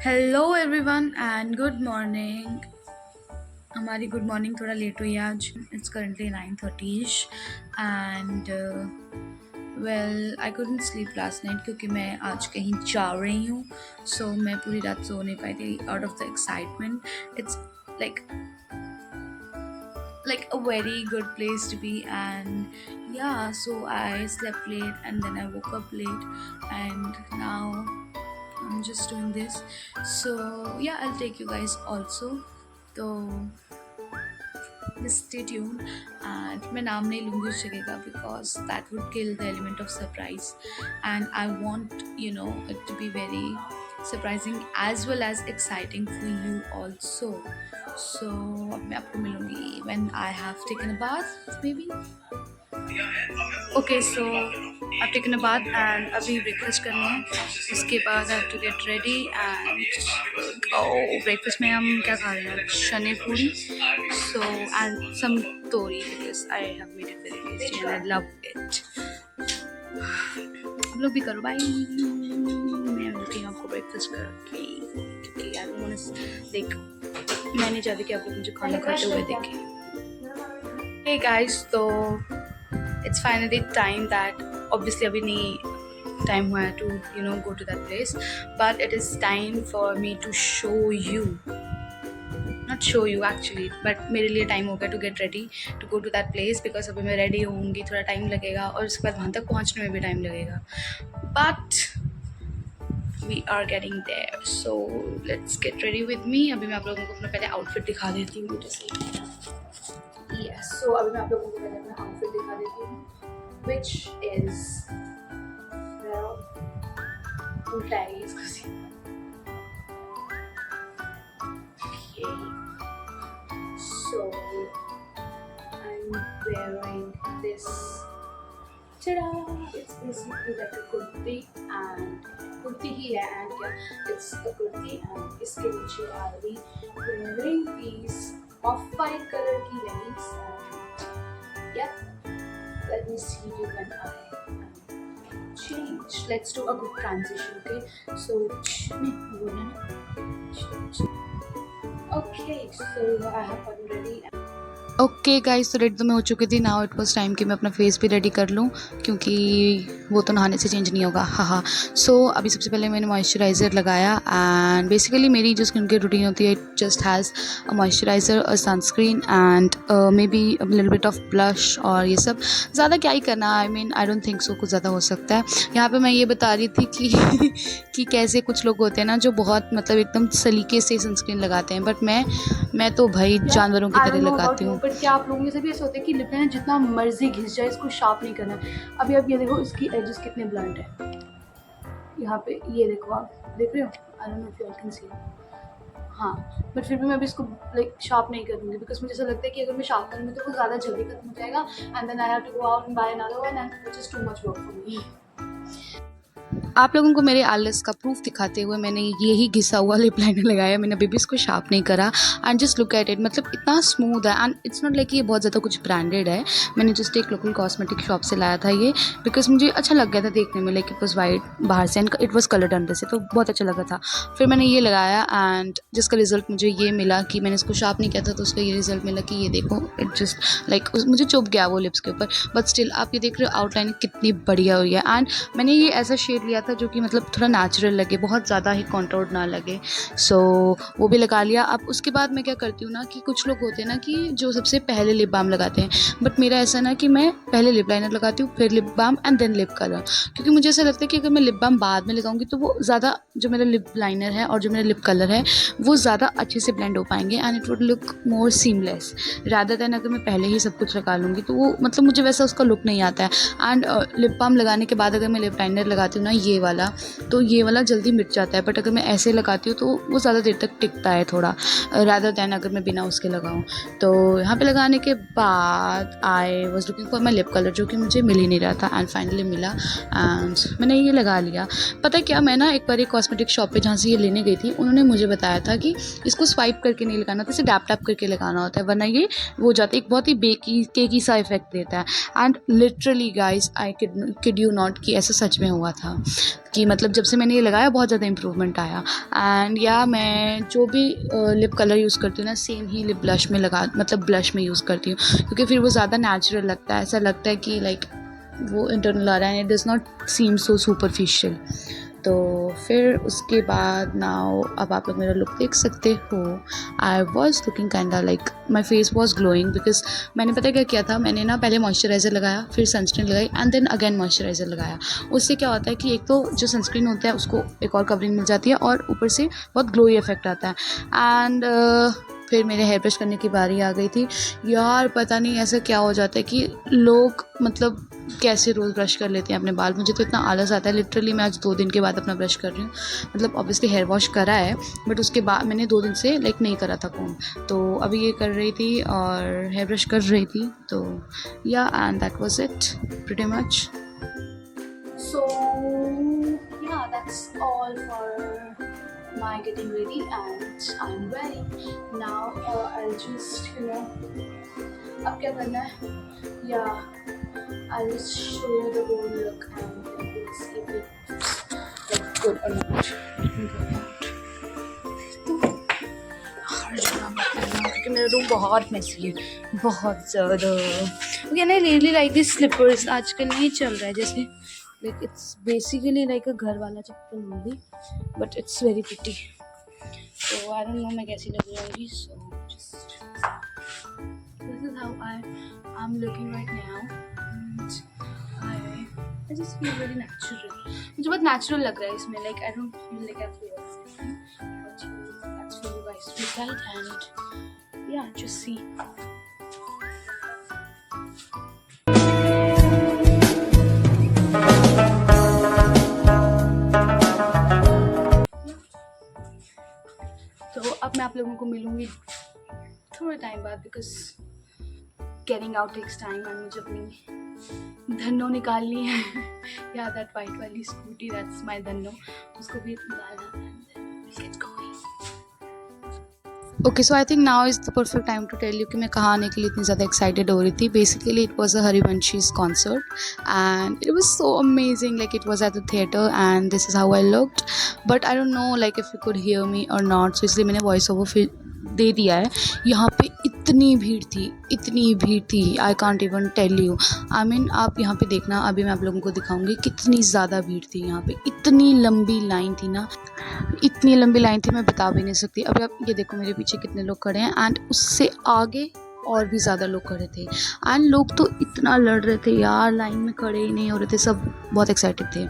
Hello everyone and good morning. हमारी good morning थोड़ा late हुई है आज। It's currently 9:30 and well I couldn't sleep last night क्योंकि मैं आज कहीं जा रही हूँ। सो मैं पूरी रात सो नहीं पाई थी out of the excitement. It's like a very good place to be, and yeah, so I slept late and then I woke up late and now I'm just doing this. So yeah, I'll take you guys also, so just stay tuned. And मैं नाम नहीं लूँगी उस जगह का because that would kill the element of surprise, and I want it to be very surprising as well as exciting for you also. So अब मैं आपको मिलूँगी when I have taken a bath maybe. Okay, so I've taken a bath and अभी breakfast करना है। उसके बाद I have to get ready and breakfast में हम क्या खा रहे हैं? चने पूरी, so and some tori because I have made it very tasty and I love it. आप लोग भी करो, बाय। मैं मिलती हूँ आपको ब्रेकफास्ट करके क्योंकि I don't want to देख मैं नहीं चाहती कि आप लोग मुझे खाना खाते हुए देखें। Hey guys, तो it's finally time that obviously अभी नहीं time हुआ है to go to that place, but it is time for me to show you, not show you actually, but मेरे लिए time हो गया to get ready to go to that place because अभी मैं ready होंगी, थोड़ा time लगेगा और उसके बाद वहाँ तक पहुँचने में भी time लगेगा, but we are getting there. So let's get ready with me. अभी मैं आप लोगों को अपना पहले outfit दिखा देती हूँ जैसे yes, so अभी मैं आप लोगों को पहले अपना outfit दिखा देती हूँ, which is well, उल्टा है इसका scene. Okay, so I'm wearing this. Ta-da! It's basically like a kurti and kurti ही है and क्या? It's a kurti and इसके नीचे I'll be wearing these off-white color की leggings and yeah, let me see you when I change. Let's do a good transition, okay? So okay, so I have gotten ready. Okay guys, तो ready तो मैं हो चुकी थी। Now it was time कि मैं अपना फेस भी रेडी कर लूँ क्योंकि वो तो नहाने से चेंज नहीं होगा। हाँ। सो अभी सबसे पहले मैंने मॉइस्चराइज़र लगाया एंड बेसिकली मेरी जो स्किन केयर रूटीन होती है it just has a moisturiser, a sunscreen and may be a little bit of blush और ये सब। ज़्यादा क्या ही करना, आई डोंट थिंक सो कुछ ज़्यादा हो सकता है। यहाँ पर मैं ये बता रही थी कि कि कैसे कुछ लोग होते हैं ना जो बहुत मतलब एकदम सलीके से सनस्क्रीन लगाते हैं, बट मैं तो भाई जानवरों की तरह लगाती हूँ। बट क्या आप लोगों के साथ भी ऐसा होता है कि लिप लाइनर जितना मर्जी घिस जाए इसको शार्प नहीं करना है। अभी आप ये देखो इसकी एजेस कितने ब्लंट है, यहाँ पे ये देखो, आप देख रहे हो, आई don't know if you can see. हाँ, बट फिर भी मैं अभी इसको लाइक शार्प नहीं करूँगी बिकॉज मुझे ऐसा लगता है कि अगर मैं शार्प करूँगी तो वो ज़्यादा जल्दी खत्म हो जाएगा and then I have to go out and buy another one and which is too much work for me. आप लोगों को मेरे आलस का प्रूफ दिखाते हुए मैंने यही घिसा हुआ लिप लाइनर लगाया। मैंने अभी भी इसको शार्प नहीं करा and just look at it, मतलब इतना स्मूथ है एंड इट्स नॉट लाइक ये बहुत ज़्यादा कुछ ब्रांडेड है। मैंने जस्ट एक लोकल कॉस्मेटिक शॉप से लाया था ये बिकॉज मुझे अच्छा लग गया था देखने में, लाइक इट वॉज वाइट बाहर से एंड इट वॉज कलर्ड अंदर से, तो बहुत अच्छा लगा था। फिर मैंने ये लगाया एंड जिसका रिजल्ट मुझे ये मिला कि मैंने इसको शार्प नहीं किया था तो उसका ये रिजल्ट मिला कि ये देखो इट जस्ट लाइक मुझे चुभ गया वो लिप्स के ऊपर, बट स्टिल आप ये देख रहे हो आउटलाइन कितनी बढ़िया हुई है। एंड मैंने ये ऐसा शेड लिया था जो कि मतलब थोड़ा नेचुरल लगे, बहुत ज़्यादा ही कॉन्टोर्ड ना लगे, सो वो भी लगा लिया। अब उसके बाद मैं क्या करती हूँ ना कि कुछ लोग होते हैं ना कि जो सबसे पहले लिप बाम लगाते हैं, बट मेरा ऐसा ना कि मैं पहले लिप लाइनर लगाती हूँ फिर lip balm and then lip colour, क्योंकि मुझे ऐसा लगता है कि अगर मैं लिप बाम बाद में लगाऊंगी तो वो ज़्यादा जो मेरा लिप लाइनर है और जो मेरा लिप कलर है वो ज़्यादा अच्छे से ब्लेंड हो पाएंगे and it would look more seamless rather than अगर मैं पहले ही सब कुछ लगा लूँगी तो वो मतलब मुझे वैसा उसका लुक नहीं आता है। एंड लिप बाम लगाने के बाद अगर मैं लिप लाइनर लगाती हूँ ना ये वाला, तो ये वाला जल्दी मिट जाता है, बट अगर मैं ऐसे लगाती हूँ तो वो ज़्यादा देर तक टिकता है थोड़ा रादर दैन अगर मैं बिना उसके लगाऊँ। तो यहाँ पे लगाने के बाद I was looking for my lip colour जो कि मुझे मिल ही नहीं रहा था एंड फाइनली मिला एंड मैंने ये लगा लिया। पता है क्या, मैं ना एक बार एक कॉस्मेटिक शॉप पे जहाँ से ये लेने गई थी उन्होंने मुझे बताया था कि इसको स्वाइप करके नहीं लगाना था, इसे डैप टैप करके लगाना होता है वरना ये वो जाता है, एक बहुत ही केकी सा इफेक्ट देता है। And literally guys I kid you not कि ऐसा सच में हुआ था। कि मतलब जब से मैंने ये लगाया बहुत ज़्यादा इम्प्रूवमेंट आया। एंड या मैं जो भी लिप कलर यूज़ करती हूँ ना, सेम ही लिप ब्लश में मतलब ब्लश में यूज़ करती हूँ, क्योंकि फिर वो ज़्यादा नेचुरल लगता है। ऐसा लगता है कि लाइक वो इंटरनल आ रहा है, it does not seem so superficial. तो फिर उसके बाद नाउ अब आप लोग मेरा लुक देख सकते हो। I was looking kinda like my face was glowing, because मैंने पता क्या किया था, मैंने ना पहले मॉइस्चराइज़र लगाया, फिर सनस्क्रीन लगाई एंड देन अगेन मॉइस्चराइज़र लगाया। उससे क्या होता है कि एक तो जो सनस्क्रीन होता है उसको एक और कवरिंग मिल जाती है और ऊपर से बहुत ग्लोई इफेक्ट आता है। एंड फिर मेरे हेयर ब्रश करने की बारी आ गई थी। यार पता नहीं ऐसा क्या हो जाता है कि लोग मतलब कैसे रोज़ ब्रश कर लेते हैं अपने बाल। मुझे तो इतना आलस आता है, लिटरली मैं आज 2 दिन के बाद अपना ब्रश कर रही हूँ। मतलब ऑब्वियसली हेयर वॉश करा है, बट उसके बाद मैंने 2 दिन से लाइक नहीं करा था कॉम्ब, तो अभी ये कर रही थी और हेयर ब्रश कर रही थी। तो या and that was it pretty much. So yeah, that's all for my getting ready and I'm ready now. I'll just अब क्या करना है, I'll just show you the whole look and we'll see if it's like good or not. क्योंकि मेरा room बहुत Messi है, बहुत ज़्यादा। Okay, I really like this slippers. आजकल नहीं चल रहा है जैसे, like it's basically like a घर वाला चप्पल होगी, but it's very pretty. So I don't know मैं कैसी लग रही होंगी। So just this is how I'm looking right now and I just feel very natural. मुझे बहुत natural लग रहा है इसमें, like I don't feel like I feel anything, but that's for you guys to decide and yeah, just see. तो अब मैं आप लोगों को मिलूँगी थोड़े टाइम बाद, because getting out takes time and मुझे अपनी धन्नो निकालनी है। या दैट वाइट वाली स्कूटी, दैट्स माय धन्नो, उसको भी निकालना है। Okay, so I think now is the perfect time to tell you कि मैं कहाँ आने के लिए इतनी ज़्यादा एक्साइटेड हो रही थी। Basically it was a Harivanshi's concert and it was so amazing, like it was at the theatre and this is how I looked, but I don't know like if you could hear me or not, सो इसलिए मैंने voice over फिर दे दिया है। यहाँ पे इतनी भीड़ थी, I can't even tell you. I mean आप यहाँ पे देखना, अभी मैं आप लोगों को दिखाऊंगी कितनी ज़्यादा भीड़ थी यहाँ पे। इतनी लंबी लाइन थी ना, इतनी लंबी लाइन थी मैं बता भी नहीं सकती। अभी आप ये देखो मेरे पीछे कितने लोग खड़े हैं एंड उससे आगे और भी ज़्यादा लोग खड़े थे एंड लोग तो इतना लड़ रहे थे यार, लाइन में खड़े ही नहीं हो रहे थे, सब बहुत एक्साइटेड थे।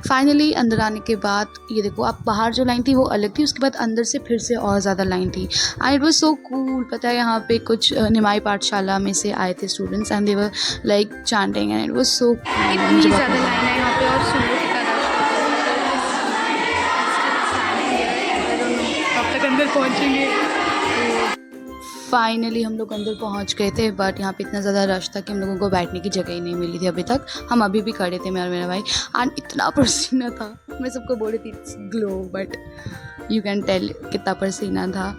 फाइनली अंदर आने के बाद ये देखो, आप बाहर जो लाइन थी वो अलग थी, उसके बाद अंदर से फिर से और ज़्यादा लाइन थी and it was so cool. पता है यहाँ पे कुछ निमाई पाठशाला में से आए थे students and they were like chanting and it was so cool. इतनी ज़्यादा लाइन है यहाँ पे और सुन लो कितना रश, अब तक अंदर पहुँचेंगे। फाइनली हम लोग अंदर पहुंच गए थे, बट यहाँ पे इतना ज़्यादा रश था कि हम लोगों को बैठने की जगह ही नहीं मिली थी अभी तक। हम अभी भी खड़े थे, मैं और मेरा भाई, एंड इतना पसीना था। मैं सबको बोल रही थी glow, but you can tell कितना पसीना था।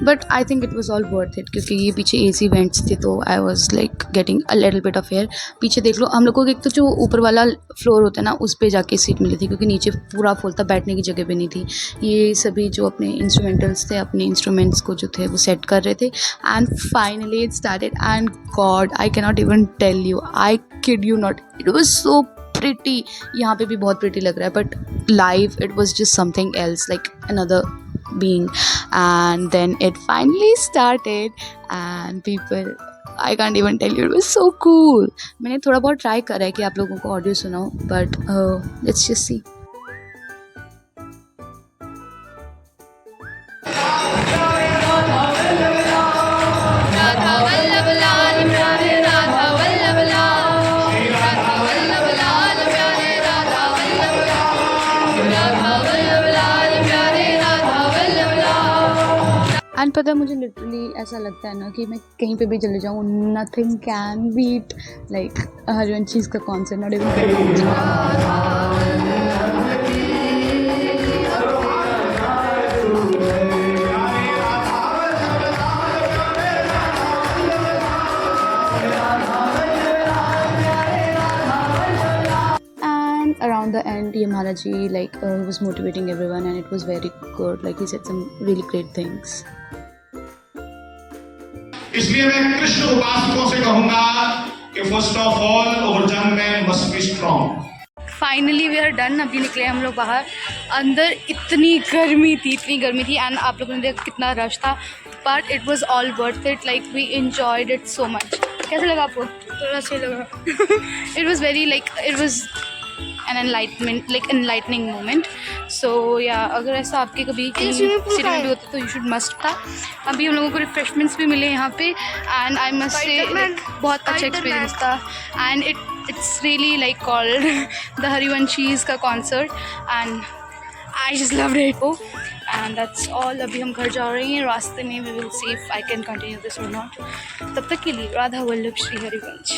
But I think it was all worth it, क्योंकि ये पीछे AC वेंट्स थे, तो I was like getting a little bit of air. पीछे देख लो, हम लोग को एक तो जो ऊपर वाला फ्लोर होता है ना, उस पर जाके सीट मिली थी, क्योंकि नीचे पूरा फुल था, बैठने की जगह भी नहीं थी। ये सभी जो अपने इंस्ट्रूमेंटल्स थे, अपने इंस्ट्रूमेंट्स को जो थे वो सेट कर रहे थे and finally it started and god I can not even tell you, I kid you not, it was so pretty. यहाँ पे भी बहुत प्रिटी लग रहा है, but live it was just something else, like another being. And then it finally started and people, I can't even tell you, it was so cool. मैंने थोड़ा बहुत ट्राई करा है कि आप लोगों को ऑडियो सुनाऊं, but let's just see. And पता है मुझे लिटरली ऐसा लगता है ना कि मैं कहीं पे भी चले जाऊँ, नथिंग कैन बीट लाइक हरिवंशीज़ का concert, not even. Around the Tahana ji, like he was motivating everyone and it was very good. Like he said some really great things. इसलिए मैं कृष्ण उपासकों से कहूंगा कि first of all our young man must be strong. Finally we are done. अभी निकले हम लोग बाहर। अंदर इतनी गर्मी थी एंड आप लोगों ने देखा कितना रश था, but it was all worth it. Like we enjoyed it so much. कैसा लगा आपको? थोड़ा सही लगा। It was very like it was an enlightening moment. So या अगर ऐसा आपके कभी सिटी में भी होता तो यू शुड मस्ट था। अभी हम लोगों को रिफ्रेशमेंट्स भी मिले यहाँ पे एंड आई मस्ट से बहुत अच्छा एक्सपीरियंस था। And it's really like called the Harivanshis का concert and I just loved it. And that's all. अभी हम घर जा रहे हैं। रास्ते में we will see if I can continue this or not. तब तक के लिए राधा वल्लभ श्री हरिवंश।